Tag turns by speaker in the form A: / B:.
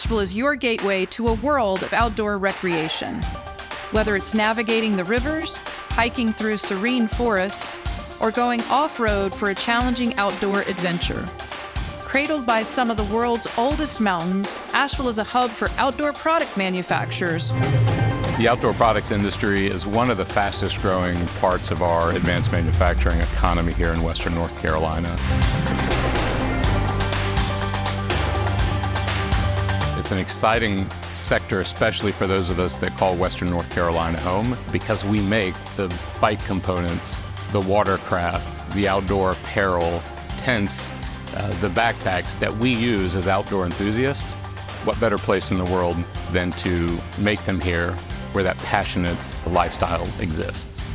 A: Asheville is your gateway to a world of outdoor recreation. Whether it's navigating the rivers, hiking through serene forests, or going off-road for a challenging outdoor adventure. Cradled by some of the world's oldest mountains, Asheville is a hub for outdoor product manufacturers.
B: The outdoor products industry is one of the fastest growing parts of our advanced manufacturing economy here in Western North Carolina. It's an exciting sector, especially for those of us that call Western North Carolina home, because we make the bike components, the watercraft, the outdoor apparel, tents, the backpacks that we use as outdoor enthusiasts. What better place in the world than to make them here where that passionate lifestyle exists?